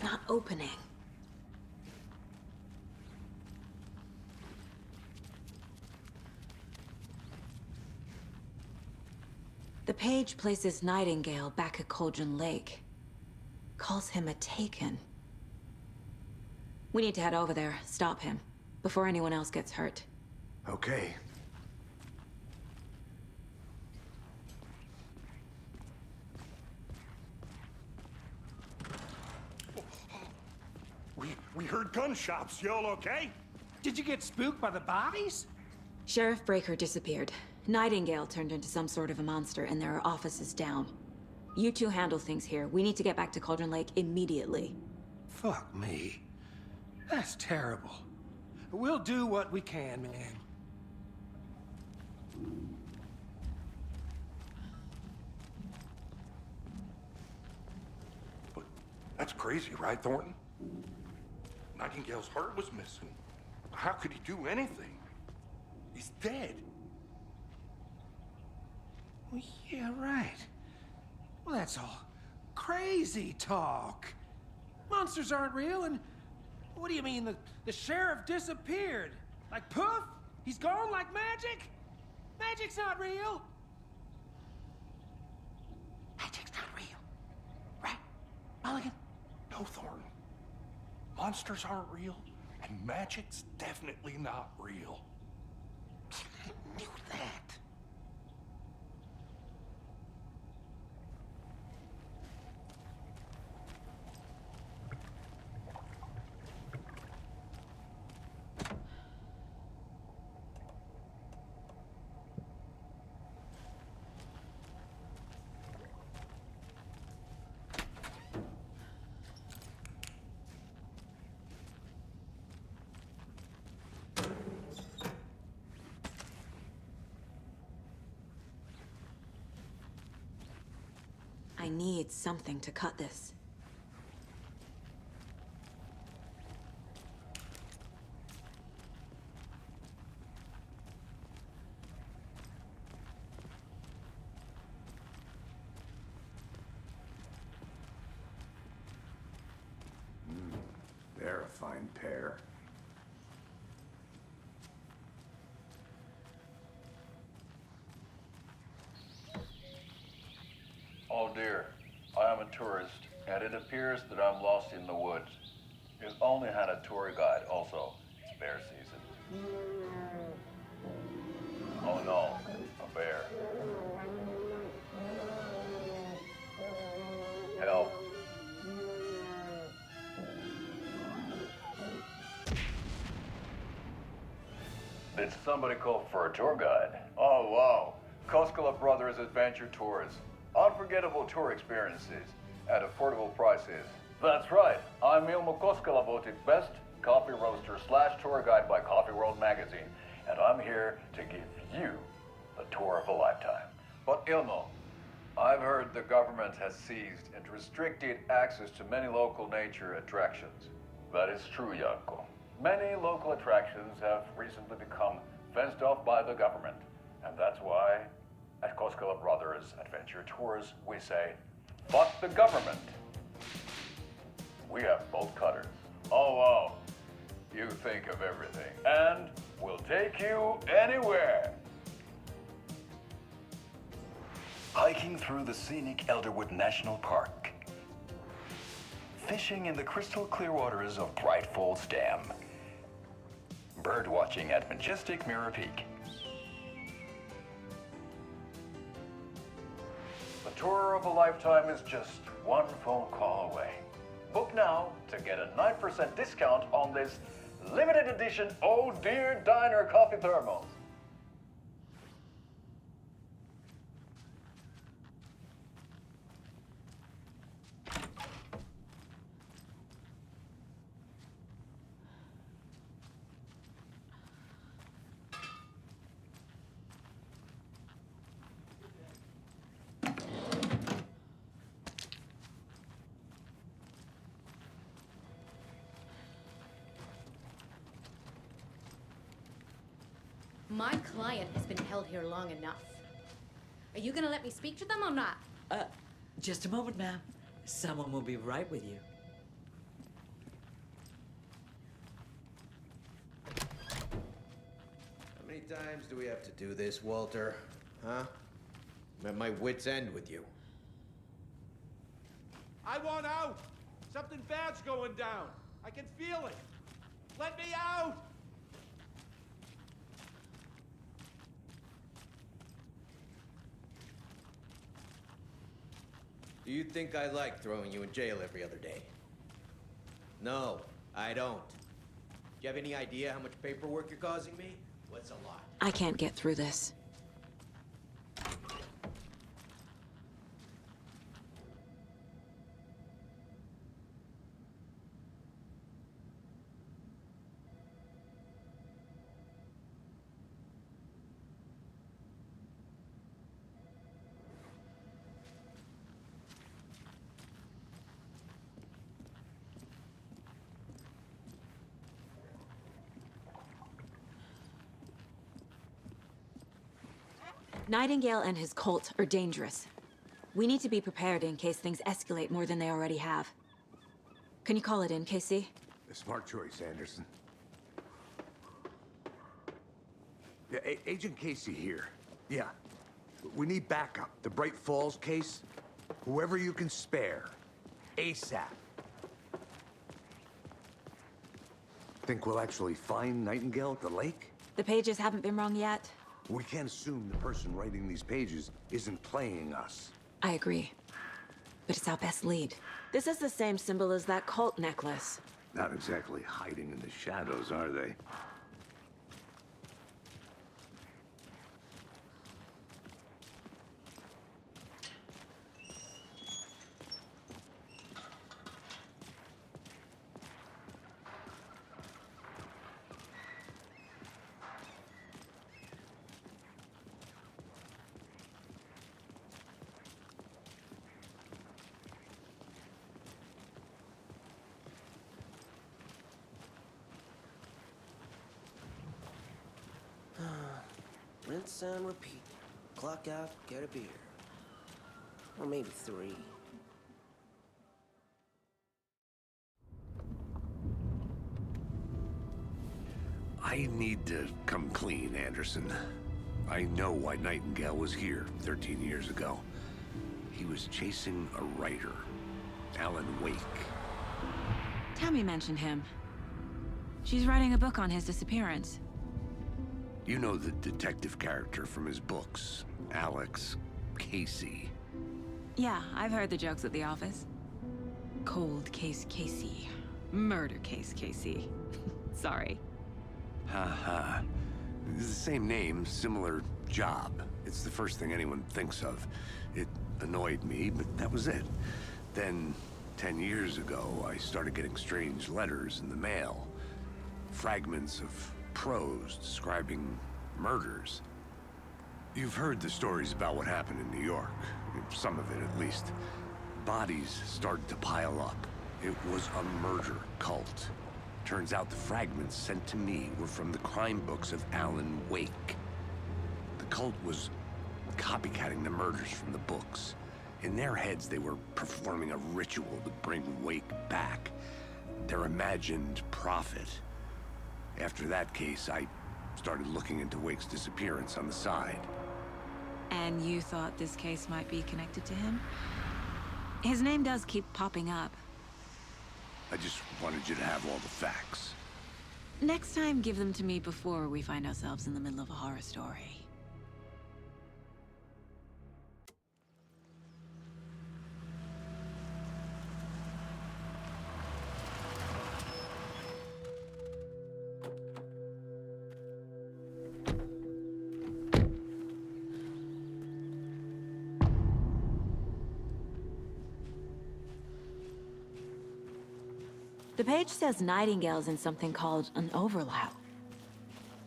It's not opening. The page places Nightingale back at Cauldron Lake. Calls him a Taken. We need to head over there, stop him, before anyone else gets hurt. Okay. We heard gunshots. Y'all okay? Did you get spooked by the bodies? Sheriff Breaker disappeared. Nightingale turned into some sort of a monster, and there are offices down. You two handle things here. We need to get back to Cauldron Lake immediately. Fuck me. That's terrible. We'll do what we can, man. But that's crazy, right, Thornton? Nightingale's heart was missing. How could he do anything? He's dead. Well, yeah, right. Well, that's all crazy talk. Monsters aren't real, and what do you mean the sheriff disappeared? Like poof? He's gone like magic? Magic's not real. Magic's not real. Right, Mulligan? No, Thornton. Monsters aren't real, and magic's definitely not real. I knew that. I need something to cut this. They're a fine pair. Oh dear, I am a tourist, and it appears that I'm lost in the woods. You've only had a tour guide also. It's bear season. Oh no, a bear. Help. Did somebody call for a tour guide? Oh wow, Koskela Brothers Adventure Tours. Unforgettable tour experiences at affordable prices. That's right, I'm Ilmo Koskela, voted best coffee roaster / tour guide by Coffee World magazine, and I'm here to give you the tour of a lifetime. But Ilmo, I've heard the government has seized and restricted access to many local nature attractions. That is true, Janko. Many local attractions have recently become fenced off by the government, and that's why at Koskela Brothers Adventure Tours, we say, fuck the government. We have bolt cutters. Oh wow, you think of everything. And we'll take you anywhere. Hiking through the scenic Elderwood National Park. Fishing in the crystal clear waters of Bright Falls Dam. Bird watching at majestic Mirror Peak. The tour of a lifetime is just one phone call away. Book now to get a 9% discount on this limited edition Oh Dear Diner coffee thermos. My client has been held here long enough. Are you gonna let me speak to them or not? Just a moment, ma'am. Someone will be right with you. times do we have to do this, Walter? Huh? I'm at my wit's end with you. I want out! Something bad's going down. I can feel it. Let me out! Do you think I like throwing you in jail every other day? No, I don't. Do you have any idea how much paperwork you're causing me? What's a lot? I can't get through this. Nightingale and his cult are dangerous. We need to be prepared in case things escalate more than they already have. Can you call it in, KC? A smart choice, Anderson. Yeah, Agent Casey here. Yeah. We need backup. The Bright Falls case. Whoever you can spare. ASAP. Think we'll actually find Nightingale at the lake? The pages haven't been wrong yet. We can't assume the person writing these pages isn't playing us. I agree. But it's our best lead. This is the same symbol as that cult necklace. Not exactly hiding in the shadows, are they? Rinse and repeat. Clock out, get a beer. Or maybe 3. I need to come clean, Anderson. I know why Nightingale was here 13 years ago. He was chasing a writer, Alan Wake. Tammy mentioned him. She's writing a book on his disappearance. You know the detective character from his books, Alex Casey. Yeah, I've heard the jokes at the office. Cold case Casey. Murder case Casey. Sorry. Ha. It's the same name, similar job. It's the first thing anyone thinks of. It annoyed me, but that was it. Then, 10 years ago, I started getting strange letters in the mail. Fragments of prose describing murders. You've heard the stories about what happened in New York. Some of it, at least. Bodies started to pile up. It was a murder cult. Turns out the fragments sent to me were from the crime books of Alan Wake. The cult was copycatting the murders from the books. In their heads, they were performing a ritual to bring Wake back. Their imagined prophet. After that case, I started looking into Wake's disappearance on the side. And you thought this case might be connected to him? His name does keep popping up. I just wanted you to have all the facts. Next time, give them to me before we find ourselves in the middle of a horror story. The page says Nightingale's in something called an overlap.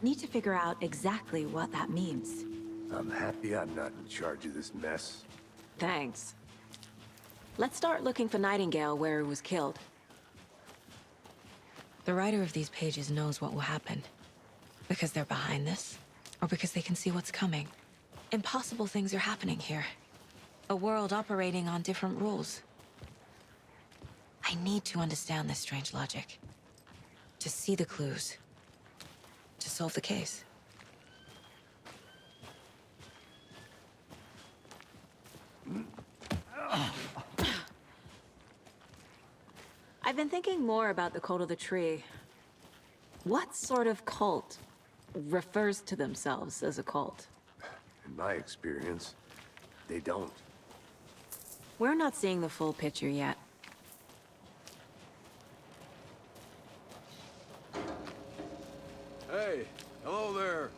Need to figure out exactly what that means. I'm happy I'm not in charge of this mess. Thanks. Let's start looking for Nightingale where he was killed. The writer of these pages knows what will happen. Because they're behind this, or because they can see what's coming. Impossible things are happening here. A world operating on different rules. I need to understand this strange logic. To see the clues. To solve the case. I've been thinking more about the cult of the tree. What sort of cult refers to themselves as a cult? In my experience, they don't. We're not seeing the full picture yet. Hey, hello there.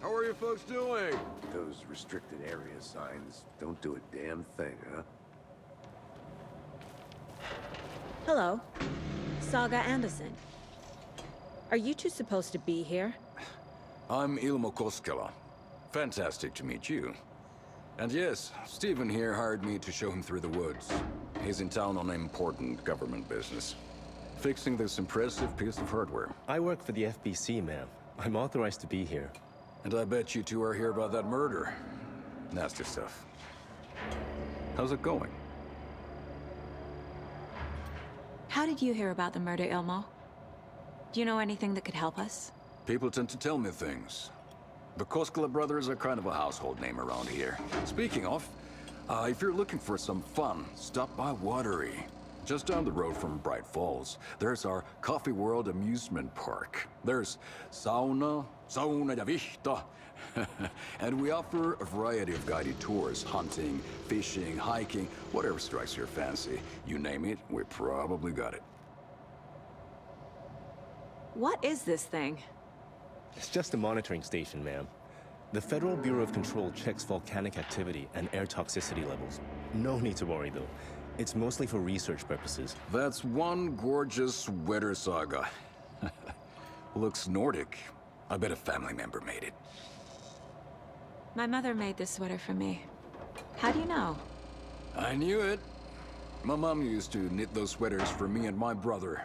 How are you folks doing? Those restricted area signs don't do a damn thing, huh? Hello. Saga Anderson. Are you two supposed to be here? I'm Ilmo Koskela. Fantastic to meet you. And yes, Stephen here hired me to show him through the woods. He's in town on important government business. Fixing this impressive piece of hardware. I work for the FBC, ma'am. I'm authorized to be here. And I bet you two are here about that murder. Nasty stuff. How's it going? How did you hear about the murder, Ilmo? Do you know anything that could help us? People tend to tell me things. The Koskela brothers are kind of a household name around here. Speaking of, if you're looking for some fun, stop by Watery. Just down the road from Bright Falls, there's our Coffee World amusement park. There's sauna ja vihta. And we offer a variety of guided tours, hunting, fishing, hiking, whatever strikes your fancy. You name it, we probably got it. What is this thing? It's just a monitoring station, ma'am. The Federal Bureau of Control checks volcanic activity and air toxicity levels. No need to worry, though. It's mostly for research purposes. That's one gorgeous weather saga. Looks Nordic. I bet a family member made it. My mother made this sweater for me. How do you know? I knew it. My mom used to knit those sweaters for me and my brother.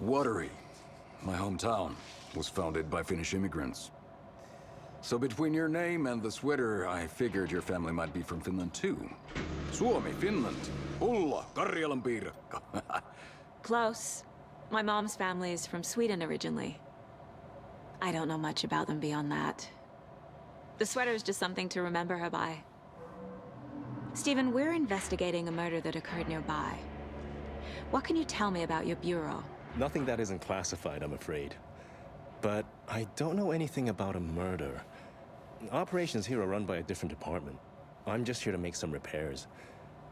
Watery, my hometown, was founded by Finnish immigrants. So between your name and the sweater, I figured your family might be from Finland too. Suomi, Finland. Ulla, Karjalan piirakka. Close. My mom's family is from Sweden originally. I don't know much about them beyond that. The sweater is just something to remember her by. Stephen, we're investigating a murder that occurred nearby. What can you tell me about your bureau? Nothing that isn't classified, I'm afraid. But I don't know anything about a murder. Operations here are run by a different department. I'm just here to make some repairs.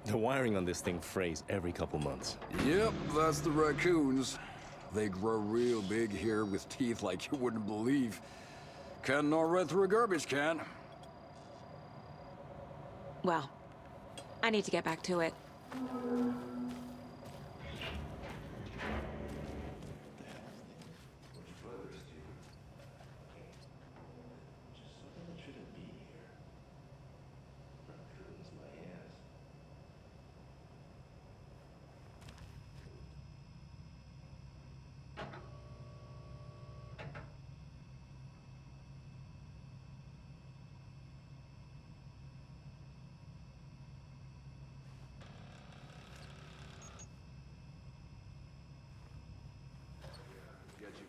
The wiring on this thing frays every couple months. Yep, that's the raccoons. They grow real big here with teeth like you wouldn't believe. Can't gnaw right through a garbage can. Well, I need to get back to it.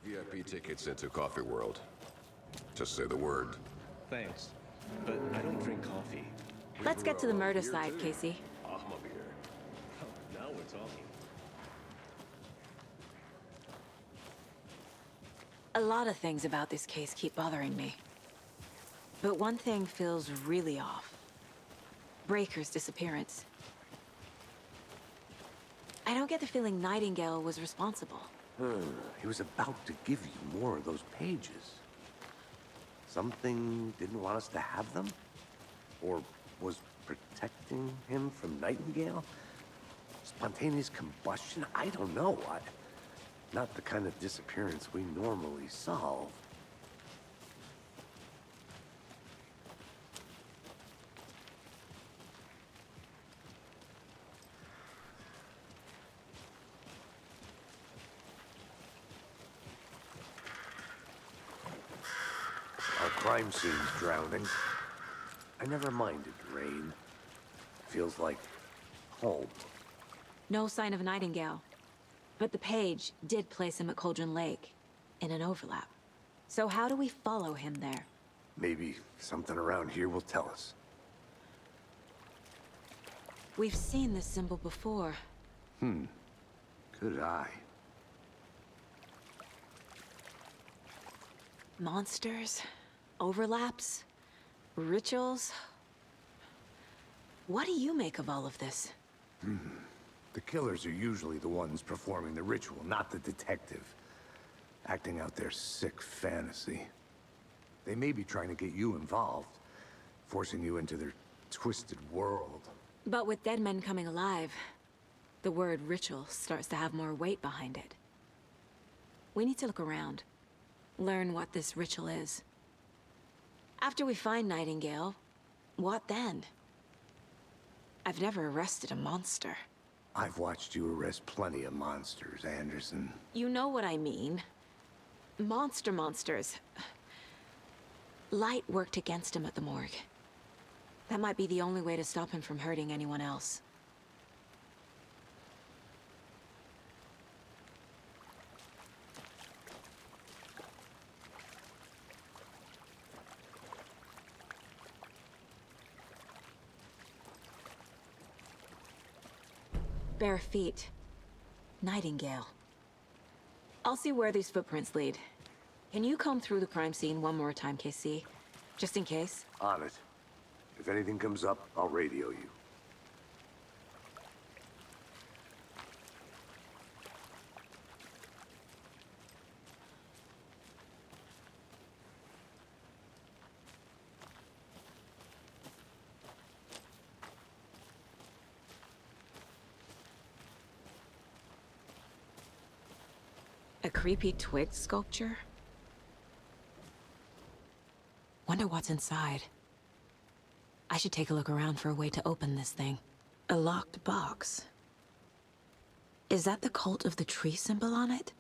VIP tickets into Coffee World. Just say the word. Thanks, but I don't drink coffee. Let's get to the murder side, Casey. Now we're talking. A lot of things about this case keep bothering me. But one thing feels really off. Breaker's disappearance. I don't get the feeling Nightingale was responsible. He was about to give you more of those pages. Something didn't want us to have them? Or was protecting him from Nightingale? Spontaneous combustion? I don't know. Not the kind of disappearance we normally solve. Our crime scene's drowning. I never minded rain. Feels like home. No sign of Nightingale. But the page did place him at Cauldron Lake, in an overlap. So how do we follow him there? Maybe something around here will tell us. We've seen this symbol before. Good eye. Monsters, overlaps, rituals. What do you make of all of this? The killers are usually the ones performing the ritual, not the detective. Acting out their sick fantasy. They may be trying to get you involved, forcing you into their twisted world. But with dead men coming alive, the word ritual starts to have more weight behind it. We need to look around, learn what this ritual is. After we find Nightingale, what then? I've never arrested a monster. I've watched you arrest plenty of monsters, Anderson. You know what I mean. Monsters. Light worked against him at the morgue. That might be the only way to stop him from hurting anyone else. Bare feet. Nightingale. I'll see where these footprints lead. Can you comb through the crime scene one more time, KC? Just in case? On it. If anything comes up, I'll radio you. A creepy twig sculpture? Wonder what's inside. I should take a look around for a way to open this thing. A locked box. Is that the cult of the tree symbol on it?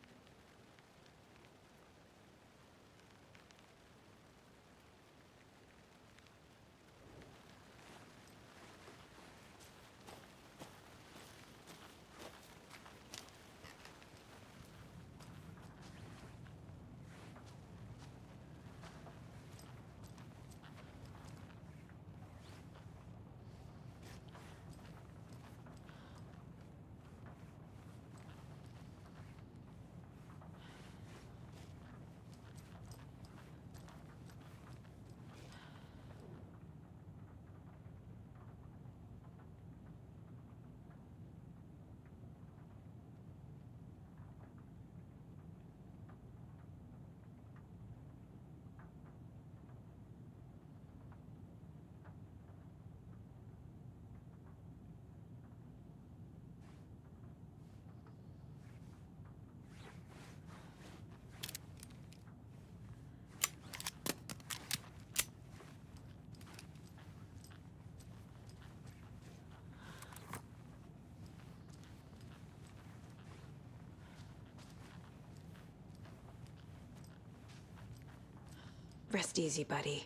Rest easy, buddy.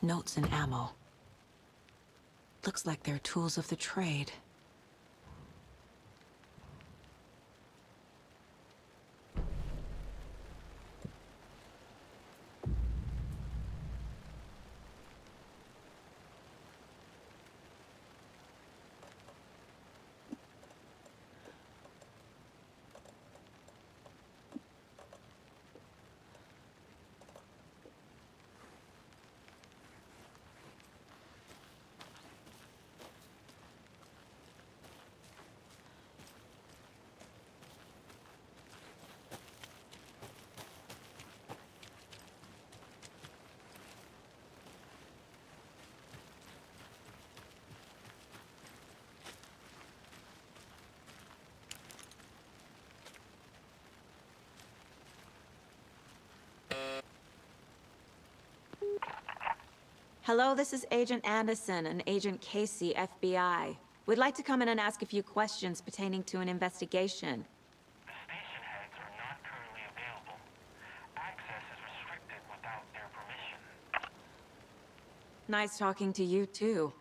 Notes and ammo. Looks like they're tools of the trade. Hello, this is Agent Anderson and Agent Casey, FBI. We'd like to come in and ask a few questions pertaining to an investigation. The station heads are not currently available. Access is restricted without their permission. Nice talking to you, too.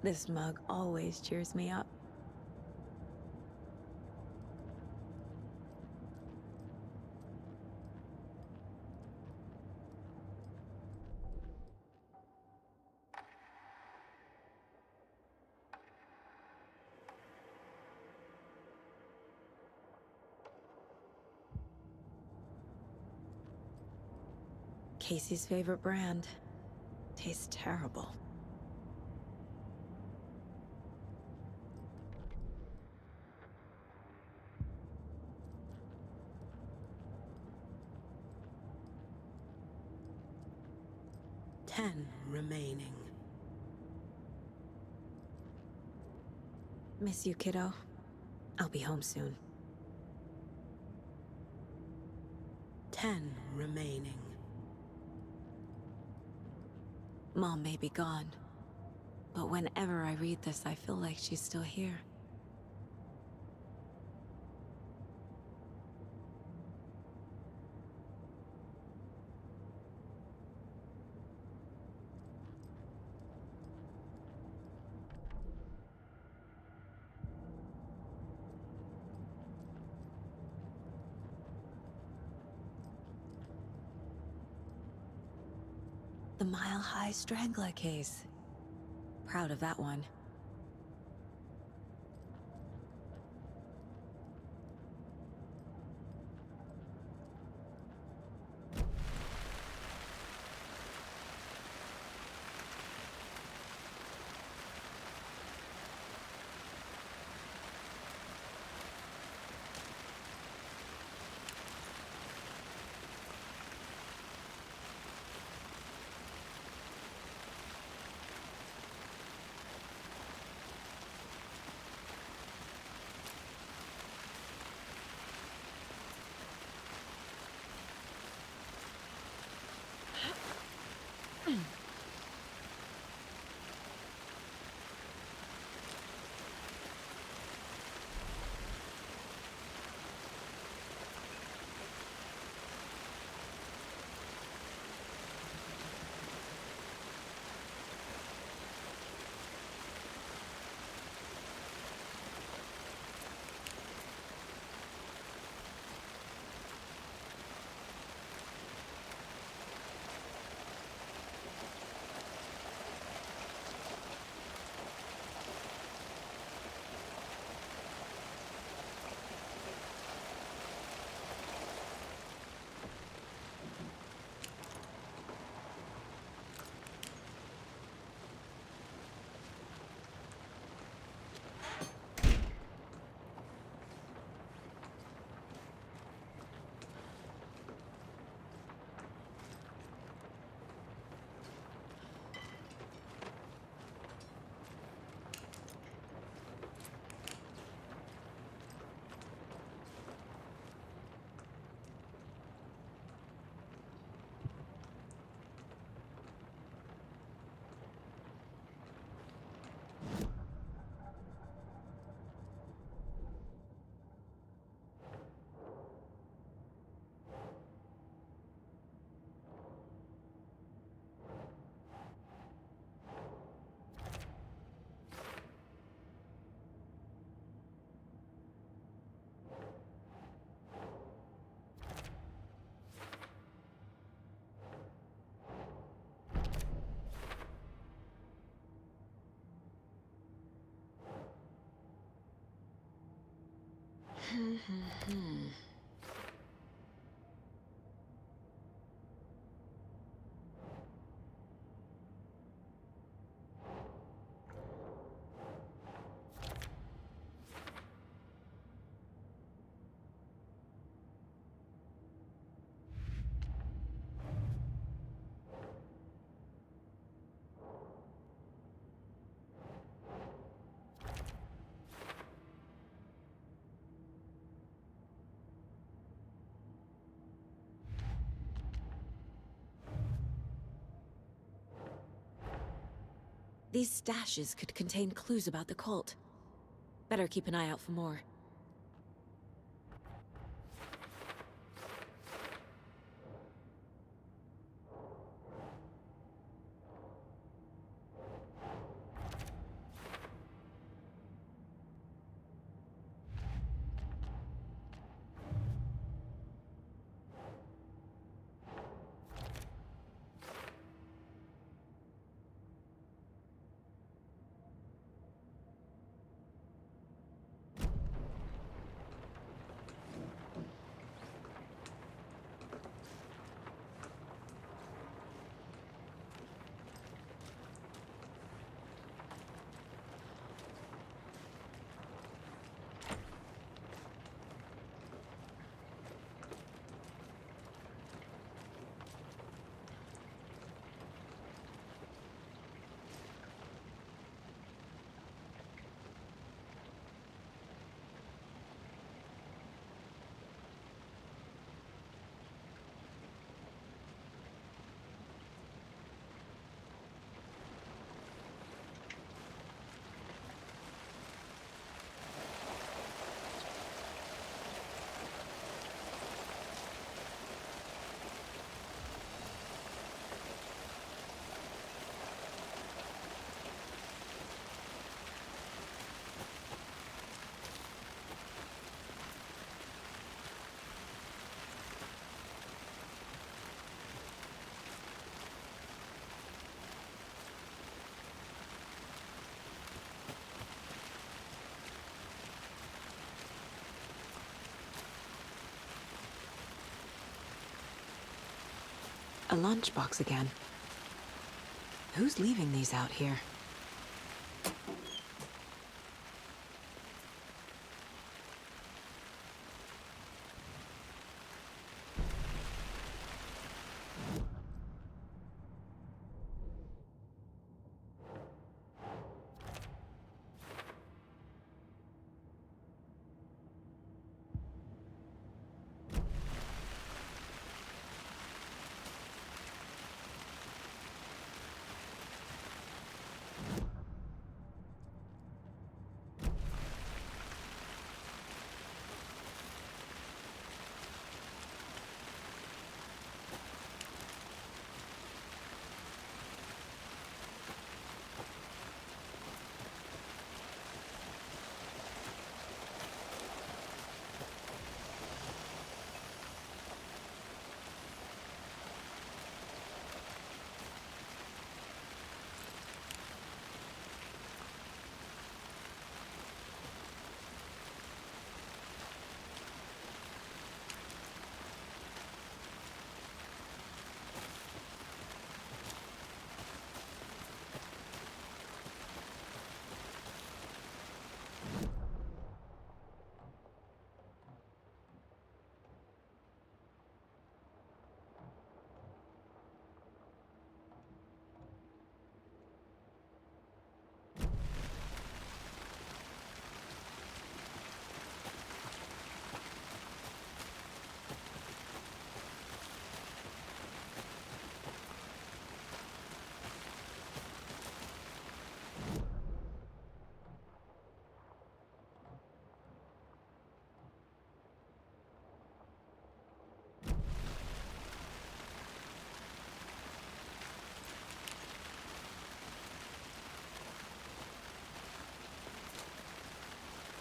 This mug always cheers me up. Casey's favorite brand. Tastes terrible. Remaining. Miss you, kiddo. I'll be home soon. 10 remaining. Mom may be gone, but whenever I read this, I feel like she's still here. The Mile High Strangler case. Proud of that one. These stashes could contain clues about the cult. Better keep an eye out for more. A lunchbox again. Who's leaving these out here?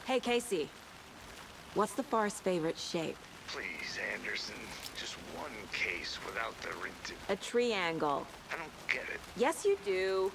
Hey, Casey. What's the far's favorite shape? Please, Anderson. Just one case without the A triangle. I don't get it. Yes, you do.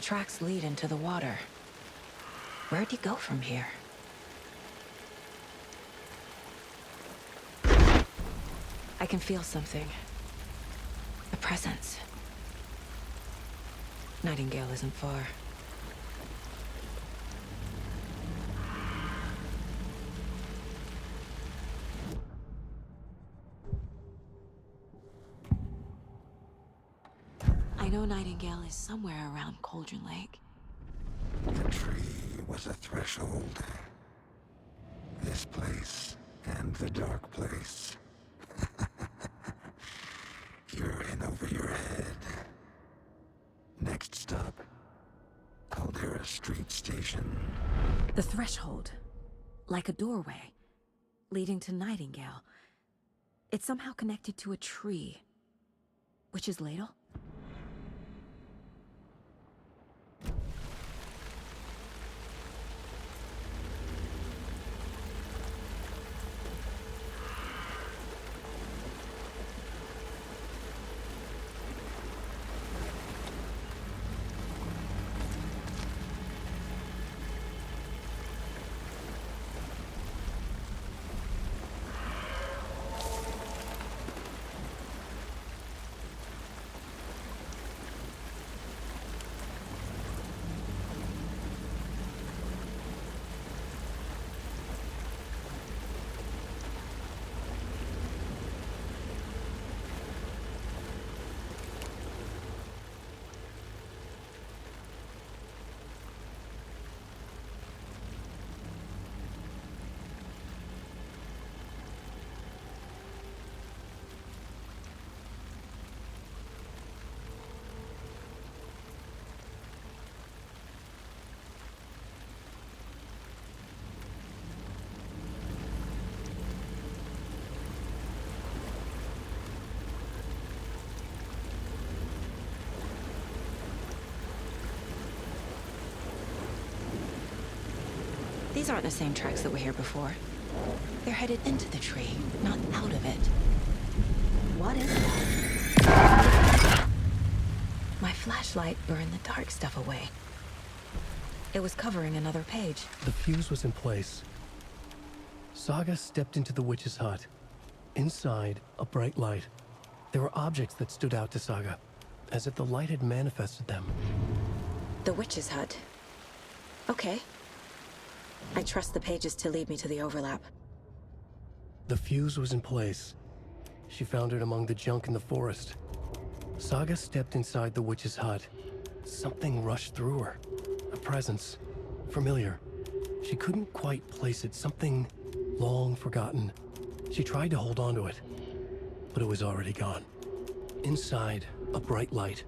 tracks lead into the water. Where'd he go from here? I can feel something. A presence. Nightingale isn't far. I know Nightingale is somewhere around Cauldron Lake. The tree was a threshold. This place and the dark place. You're in over your head. Next stop, Caldera Street Station. The threshold. Like a doorway. Leading to Nightingale. It's somehow connected to a tree. Witch's Ladle? These aren't the same tracks that were here before. They're headed into the tree, not out of it. What is that? My flashlight burned the dark stuff away. It was covering another page. The fuse was in place. Saga stepped into the witch's hut. Inside, a bright light. There were objects that stood out to Saga, as if the light had manifested them. The witch's hut. Okay. I trust the pages to lead me to the overlap. The fuse was in place. She found it among the junk in the forest. Saga stepped inside the witch's hut. Something rushed through her. A presence. Familiar. She couldn't quite place it. Something long forgotten. She tried to hold on to it, but it was already gone. Inside, a bright light.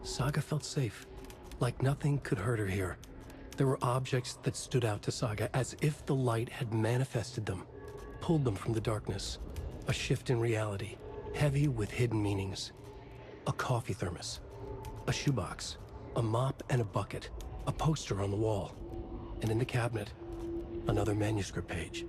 Saga felt safe. Like nothing could hurt her here. There were objects that stood out to Saga as if the light had manifested them, pulled them from the darkness. A shift in reality, heavy with hidden meanings. A coffee thermos, a shoebox, a mop and a bucket, a poster on the wall, and in the cabinet, another manuscript page.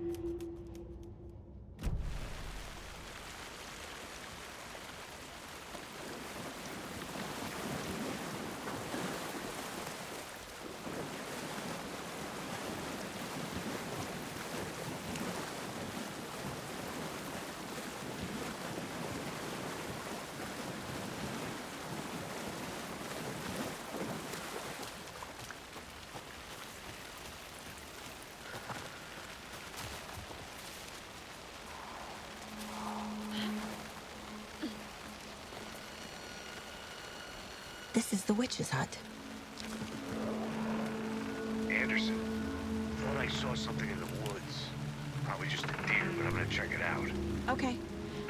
This is the witch's hut. Anderson, thought I saw something in the woods. Probably just a deer, but I'm gonna check it out. Okay.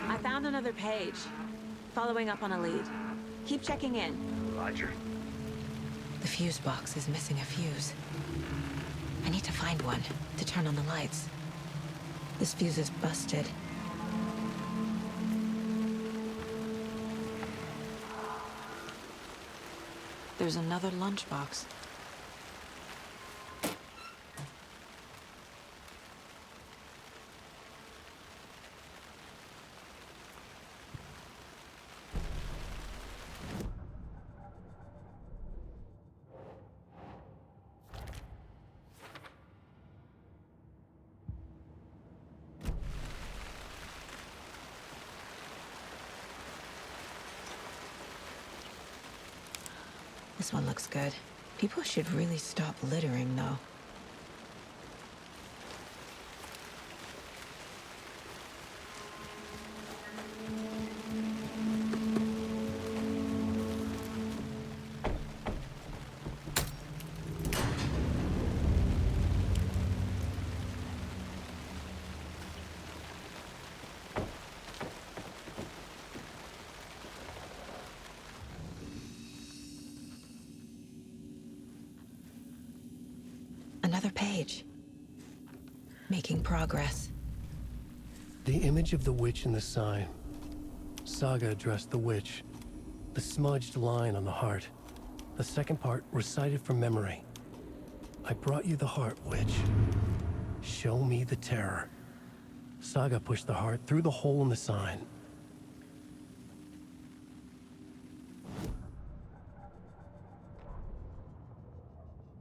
I found another page. Following up on a lead. Keep checking in. Roger. The fuse box is missing a fuse. I need to find one to turn on the lights. This fuse is busted. There's another lunchbox. This one looks good. People should really stop littering, though. Another page. Making progress. The image of the witch in the sign. Saga addressed the witch. The smudged line on the heart. The second part recited from memory. I brought you the heart, witch. Show me the terror. Saga pushed the heart through the hole in the sign.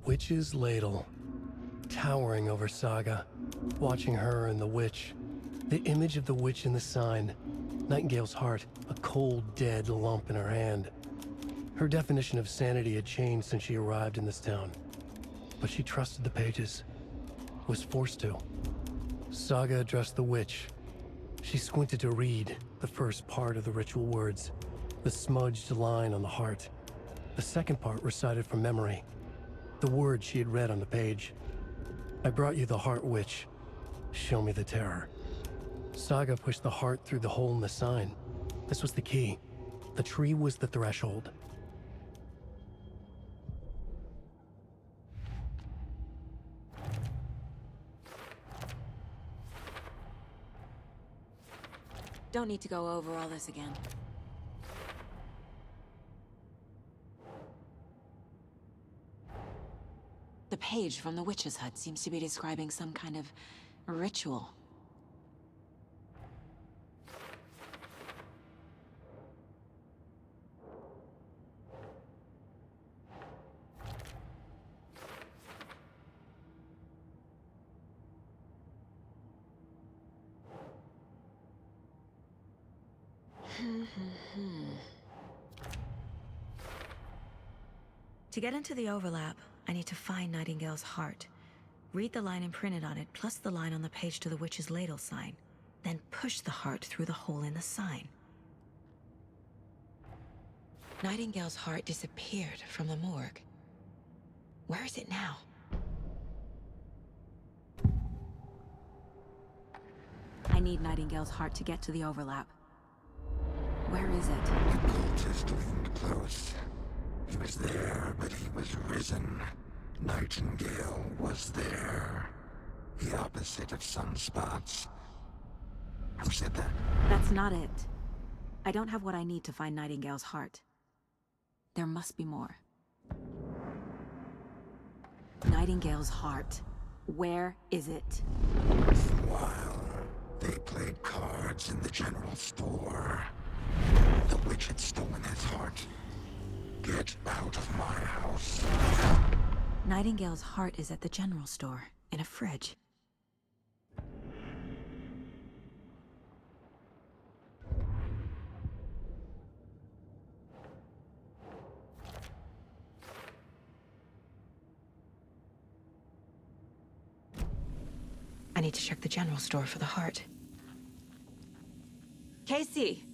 Witch's ladle. Towering over Saga, watching her and the witch. The image of the witch in the sign. Nightingale's heart, a cold, dead lump in her hand. Her definition of sanity had changed since she arrived in this town. But she trusted the pages. Was forced to. Saga addressed the witch. She squinted to read the first part of the ritual words. The smudged line on the heart. The second part recited from memory. The words she had read on the page. I brought you the heart, witch. Show me the terror. Saga pushed the heart through the hole in the sign. This was the key. The tree was the threshold. Don't need to go over all this again. The page from the witch's hut seems to be describing some kind of ritual. To get into the overlap, I need to find Nightingale's heart. Read the line imprinted on it, plus the line on the page to the witch's ladle sign. Then push the heart through the hole in the sign. Nightingale's heart disappeared from the morgue. Where is it now? I need Nightingale's heart to get to the overlap. Where is it? The cultist loomed close. He was there, but he was risen. Nightingale was there. The opposite of sunspots. Who said that? That's not it. I don't have what I need to find Nightingale's heart. There must be more. Nightingale's heart. Where is it? While they played cards in the general store, the witch had stolen his heart. Get out of my house. Nightingale's heart is at the general store, in a fridge. I need to check the general store for the heart. Casey,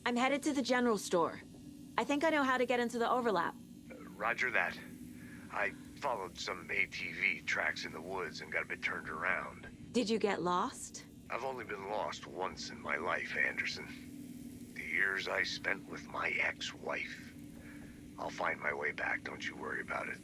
I'm headed to the general store. I think I know how to get into the overlap. Roger that. I followed some ATV tracks in the woods and got a bit turned around. Did you get lost? I've only been lost once in my life, Anderson. The years I spent with my ex-wife. I'll find my way back, don't you worry about it.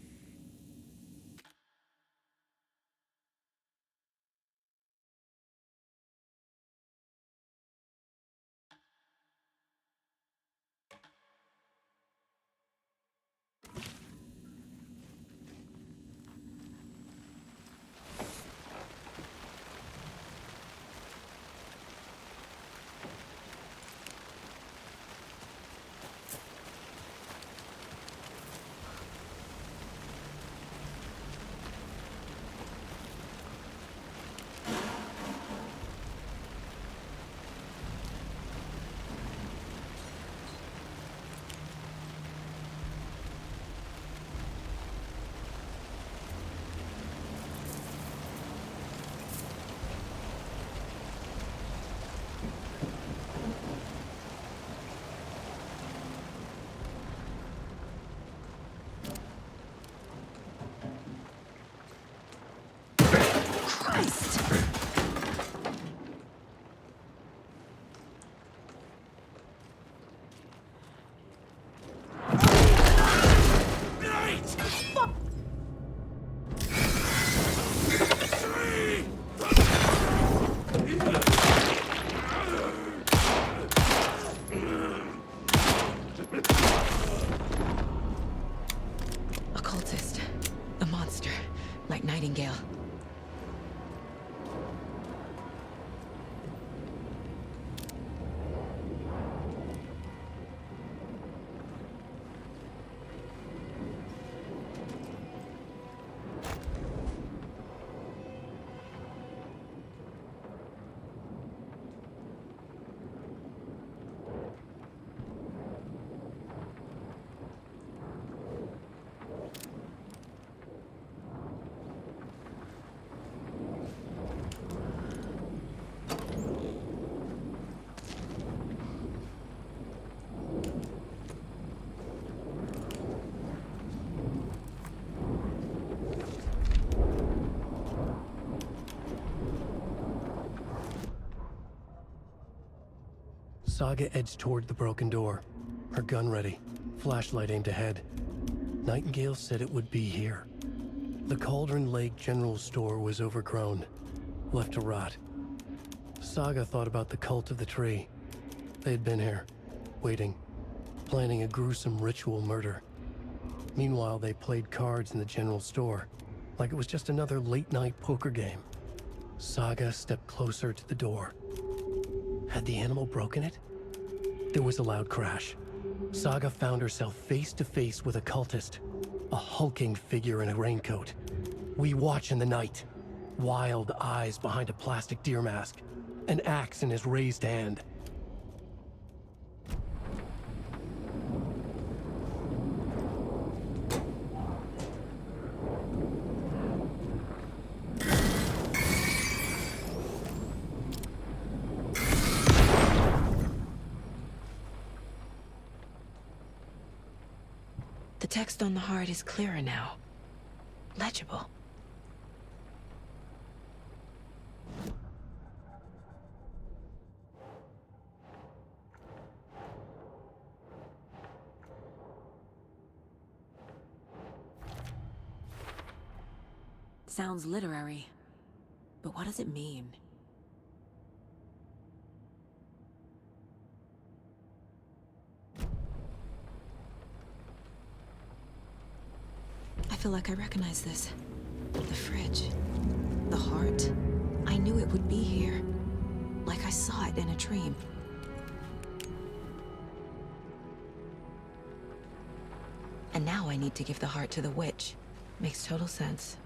Saga edged toward the broken door, her gun ready, flashlight aimed ahead. Nightingale said it would be here. The Cauldron Lake General Store was overgrown, left to rot. Saga thought about the cult of the tree. They had been here, waiting, planning a gruesome ritual murder. Meanwhile, they played cards in the general store, like it was just another late-night poker game. Saga stepped closer to the door. Had the animal broken it? There was a loud crash. Saga found herself face to face with a cultist, a hulking figure in a raincoat. We watch in the night, wild eyes behind a plastic deer mask, an axe in his raised hand. The text on the heart is clearer now. Legible. Sounds literary, but what does it mean? I feel like I recognize this. The fridge. The heart. I knew it would be here. Like I saw it in a dream. And now I need to give the heart to the witch. Makes total sense.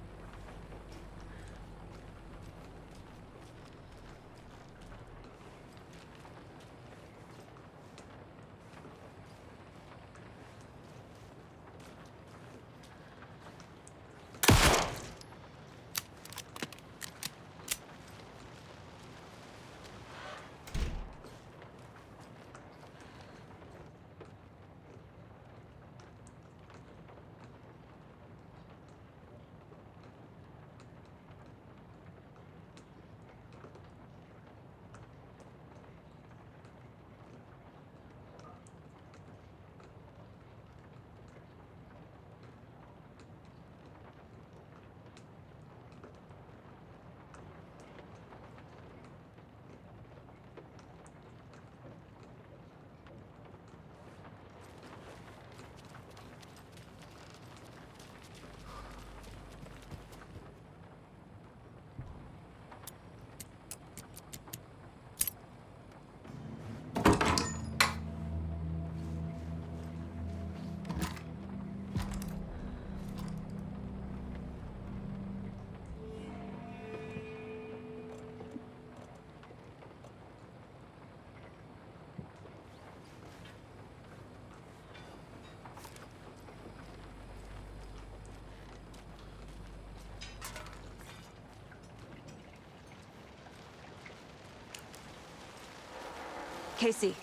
Casey,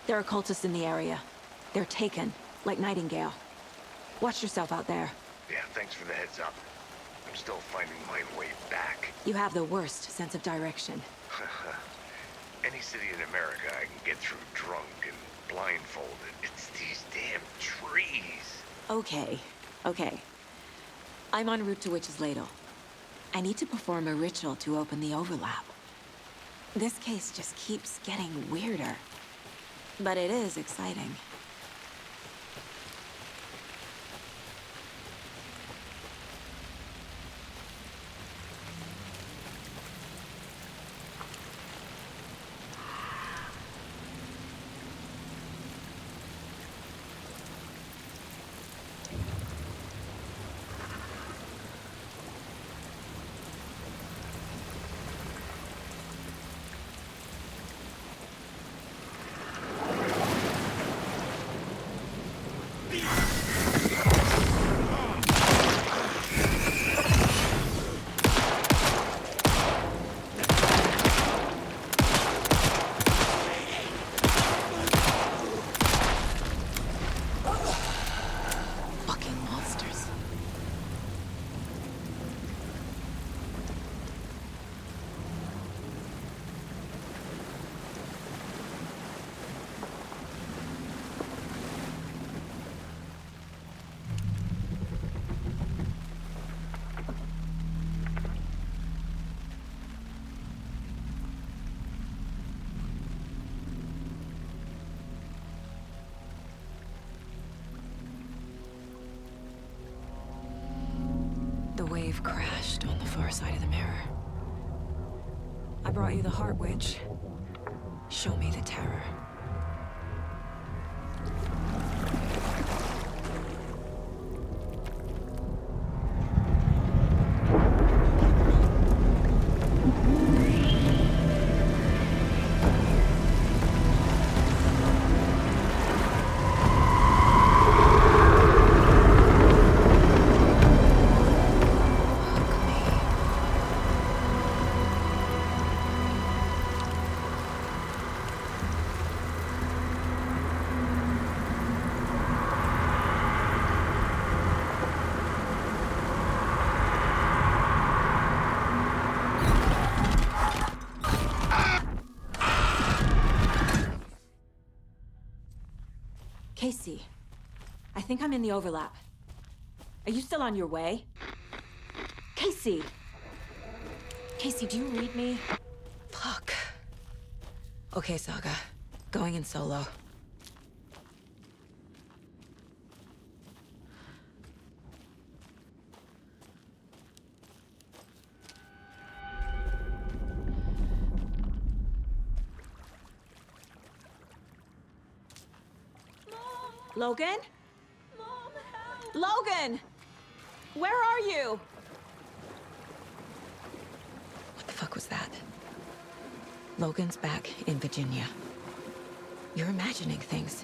there are cultists in the area. They're taken, like Nightingale. Watch yourself out there. Yeah, thanks for the heads up. I'm still finding my way back. You have the worst sense of direction. Any city in America I can get through drunk and blindfolded. It's these damn trees. Okay, okay. I'm en route to Witch's Ladle. I need to perform a ritual to open the overlap. This case just keeps getting weirder. But it is exciting. You've crashed on the far side of the mirror. I brought you the heart witch. Show me the terror. Casey, I think I'm in the overlap. Are you still on your way? Casey! Casey, do you read me? Fuck. Okay, Saga. Going in solo. Logan? Mom, help! Logan! Where are you? What the fuck was that? Logan's back in Virginia. You're imagining things.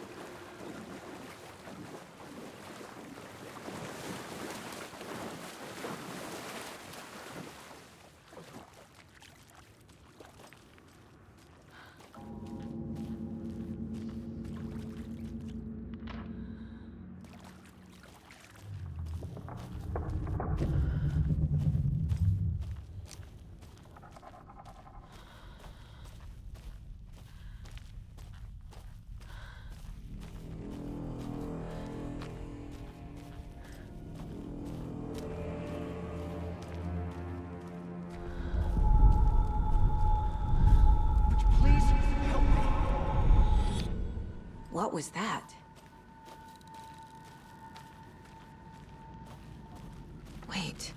What was that? Wait.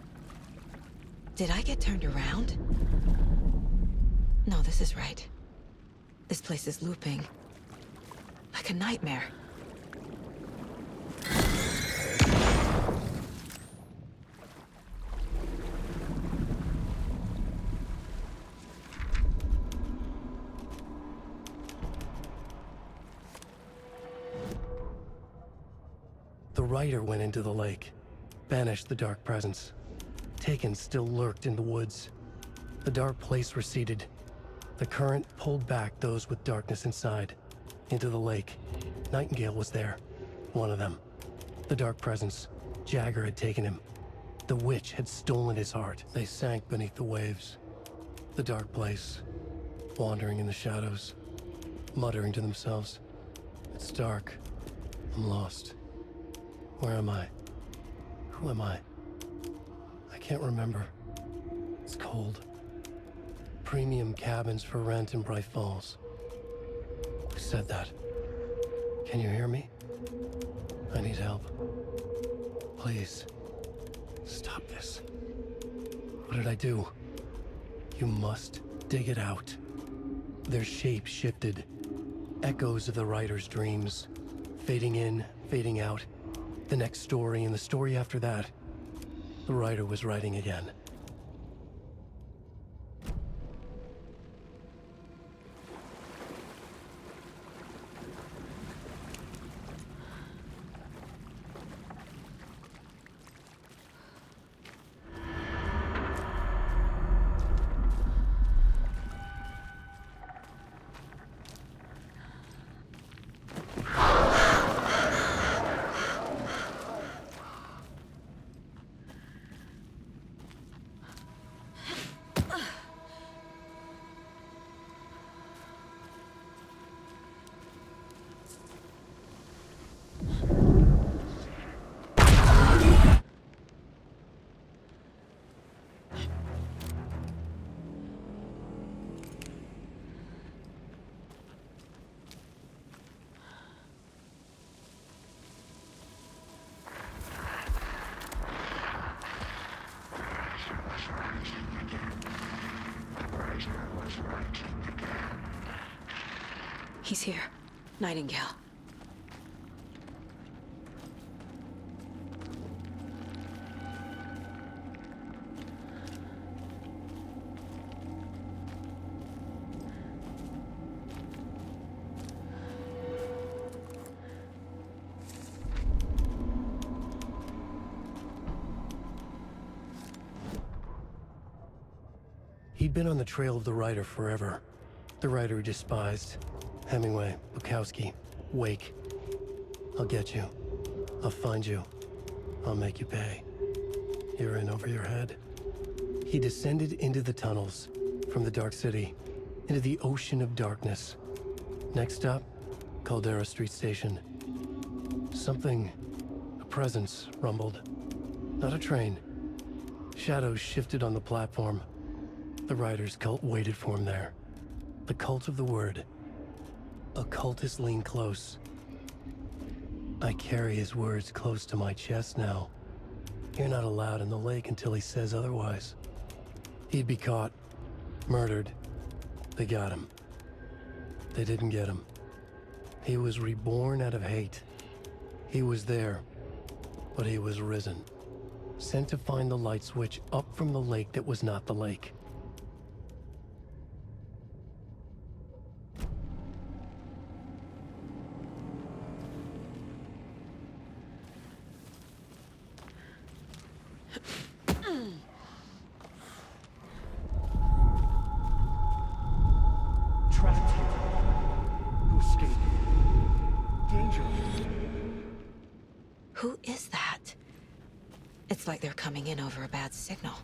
Did I get turned around? No, this is right. This place is looping. Like a nightmare. The rider went into the lake, banished the dark presence. Taken still lurked in the woods. The dark place receded. The current pulled back those with darkness inside, into the lake. Nightingale was there, one of them. The dark presence, Jagger had taken him. The witch had stolen his heart. They sank beneath the waves. The dark place, wandering in the shadows, muttering to themselves. It's dark. I'm lost. Where am I? Who am I? I can't remember. It's cold. Premium cabins for rent in Bright Falls. Who said that? Can you hear me? I need help. Please. Stop this. What did I do? You must dig it out. Their shape shifted. Echoes of the writer's dreams. Fading in, fading out. The next story and the story after that. The writer was writing again. He's here. Nightingale. He'd been on the trail of the writer forever. The writer he despised. Hemingway, Bukowski, Wake. I'll get you. I'll find you. I'll make you pay. You're in over your head. He descended into the tunnels, from the Dark City, into the ocean of darkness. Next stop, Caldera Street Station. Something, a presence, rumbled. Not a train. Shadows shifted on the platform. The writer's cult waited for him there. The cult of the word. Occultists lean close. I carry his words close to my chest now. You're not allowed in the lake until he says otherwise. He'd be caught, murdered. They got him. They didn't get him. He was reborn out of hate. He was there, but he was risen. Sent to find the light switch up from the lake that was not the lake. Who is that? It's like they're coming in over a bad signal.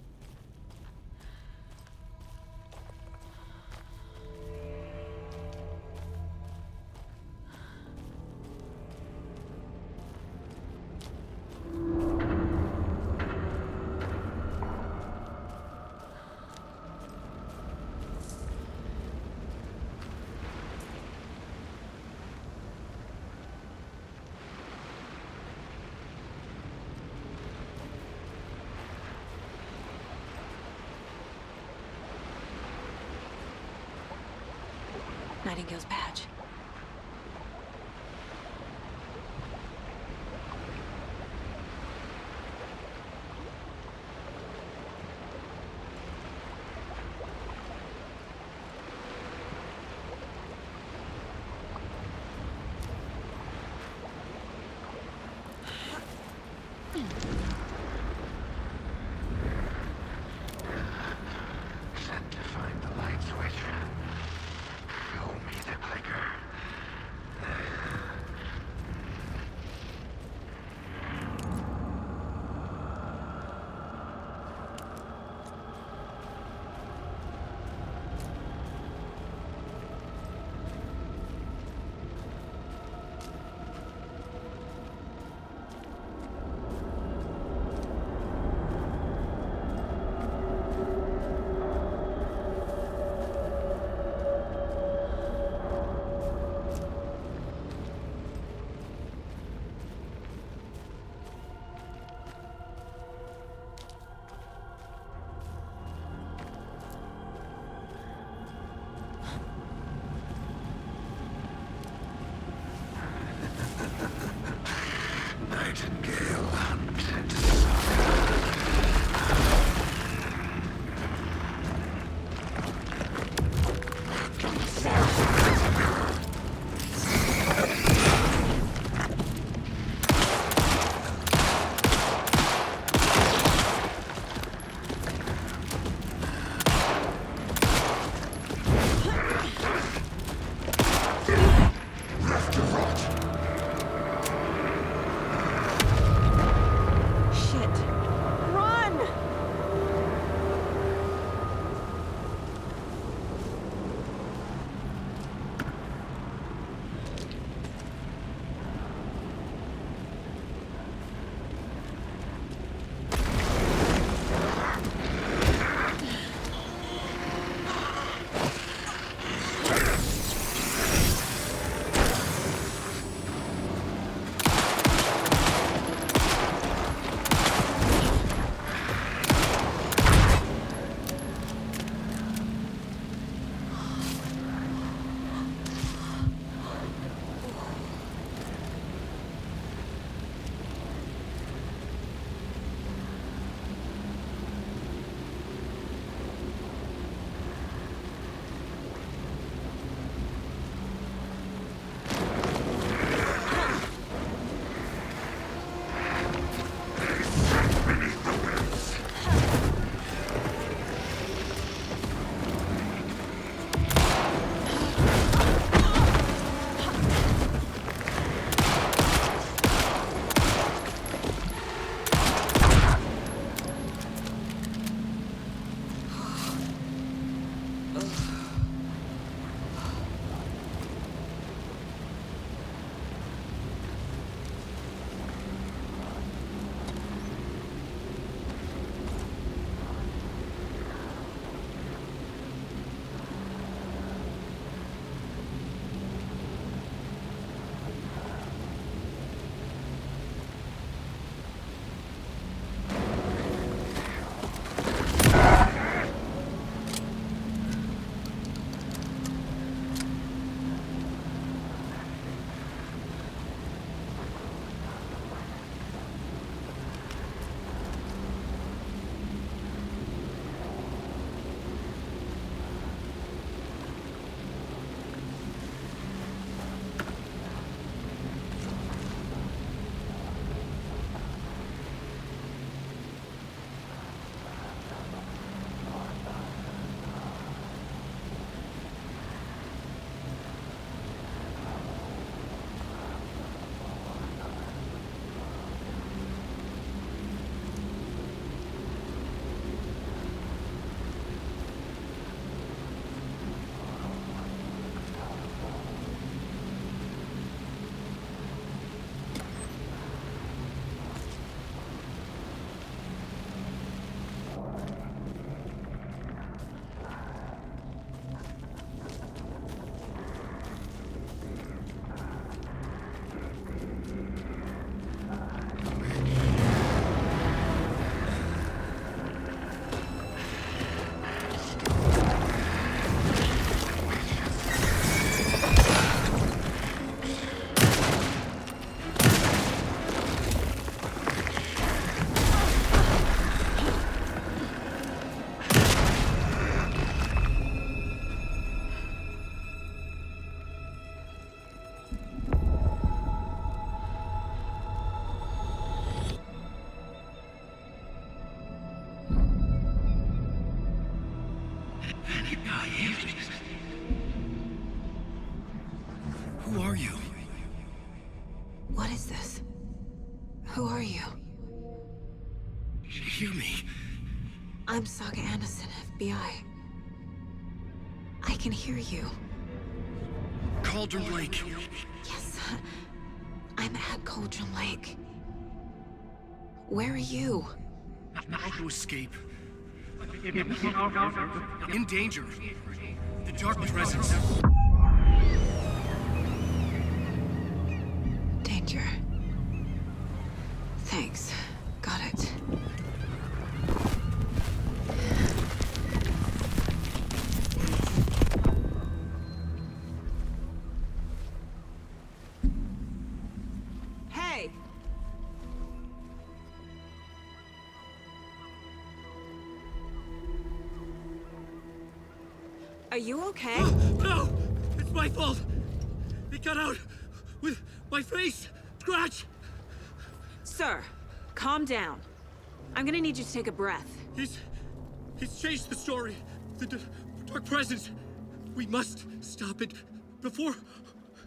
Nightingale's badge. Sent to find the light switch. Show me the clicker. Who are you? What is this? Who are you? Hear me. I'm Saga Anderson, FBI. I can hear you. Cauldron Lake. Yes, I'm at Cauldron Lake. Where are you? How to escape. In danger. The dark presence. Danger. Thanks. Got it. Hey! Are you okay? No! It's my fault! They got out with my face! Scratch! Sir, calm down. I'm gonna need you to take a breath. He's changed the story. The dark presence. We must stop it before...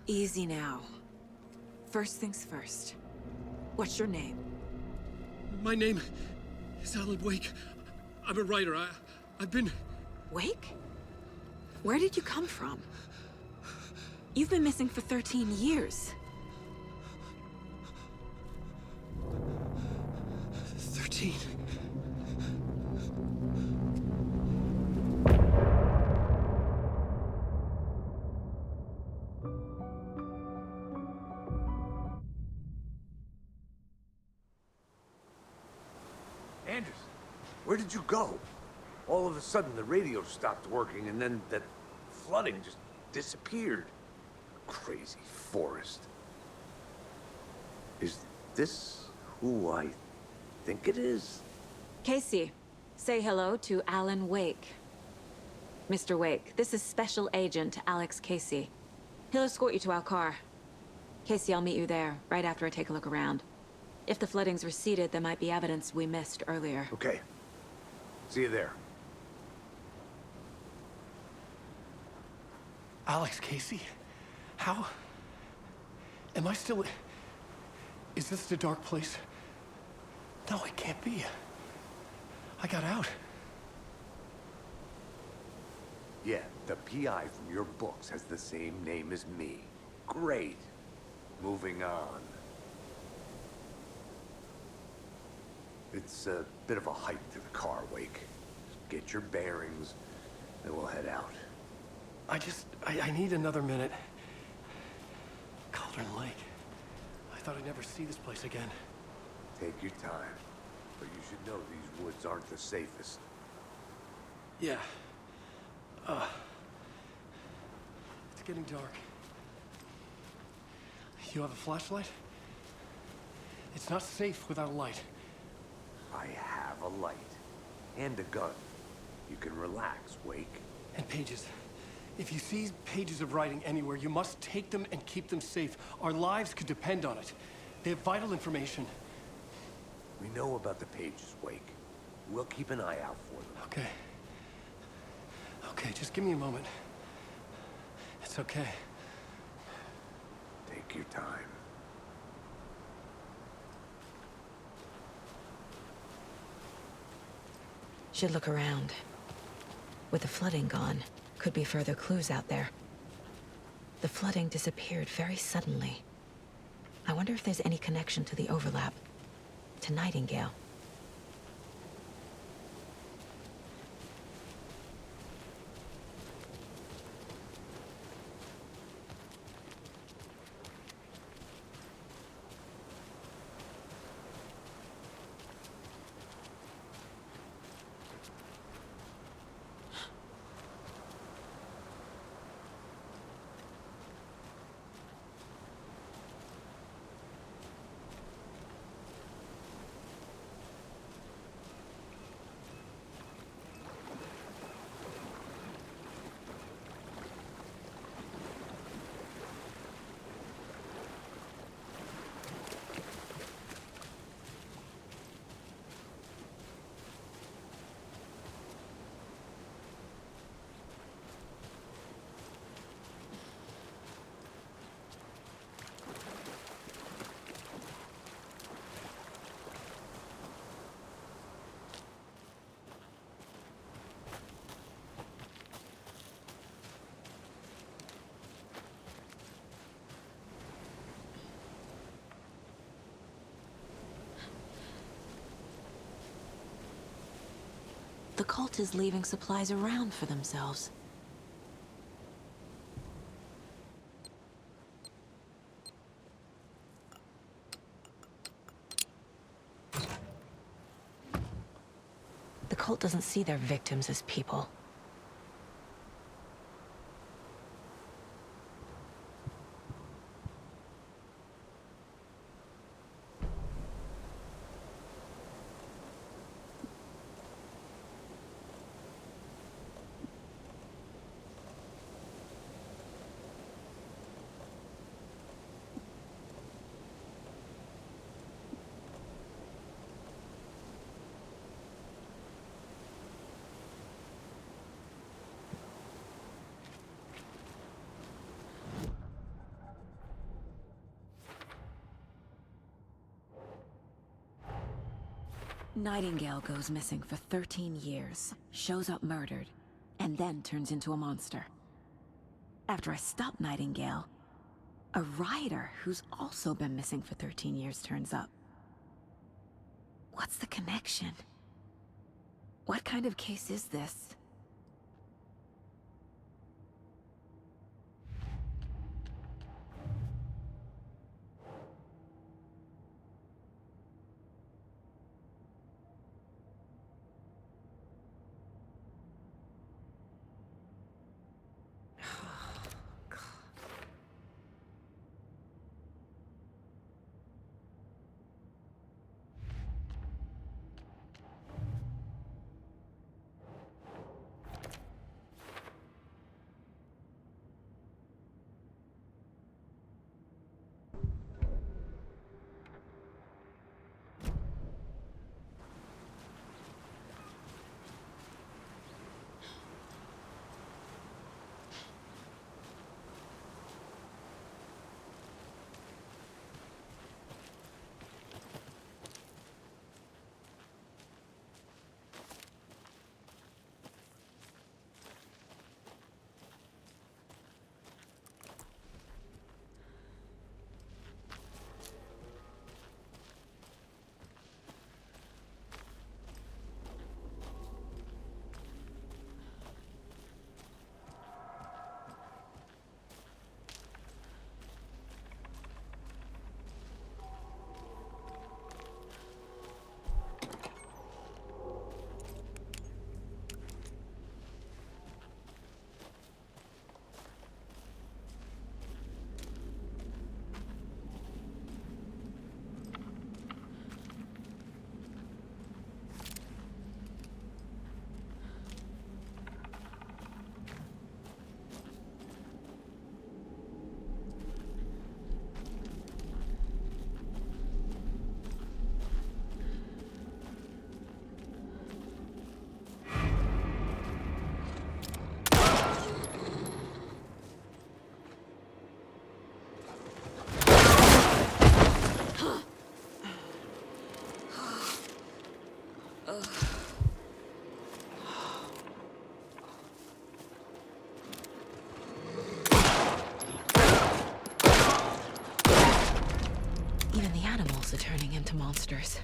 Easy now. First things first. What's your name? My name is Alan Wake. I'm a writer. I've been... Wake? Where did you come from? You've been missing for 13 years. 13. Anders, where did you go? All of a sudden, the radio stopped working, and then that flooding just disappeared. Crazy forest. Is this who I think it is? Casey, say hello to Alan Wake. Mr. Wake, this is Special Agent Alex Casey. He'll escort you to our car. Casey, I'll meet you there, right after I take a look around. If the flooding's receded, there might be evidence we missed earlier. Okay. See you there. Alex Casey? How? Am I still... Is this the dark place? No, it can't be. I got out. Yeah, the PI from your books has the same name as me. Great. Moving on. It's a bit of a hike to the car, Wake. Get your bearings, then we'll head out. I need another minute. Cauldron Lake. I thought I'd never see this place again. Take your time, but you should know these woods aren't the safest. Yeah. It's getting dark. You have a flashlight? It's not safe without a light. I have a light. And a gun. You can relax, Wake. And pages. If you see pages of writing anywhere, you must take them and keep them safe. Our lives could depend on it. They have vital information. We know about the pages, Wake. We'll keep an eye out for them. Okay. Okay, just give me a moment. It's okay. Take your time. Should look around. With the flooding gone, could be further clues out there. The flooding disappeared very suddenly. I wonder if there's any connection to the overlap. To Nightingale. The cult is leaving supplies around for themselves. The cult doesn't see their victims as people. Nightingale goes missing for 13 years, shows up murdered, and then turns into a monster. After I stop Nightingale, a rider who's also been missing for 13 years turns up. What's the connection? What kind of case is this? Even the animals are turning into monsters.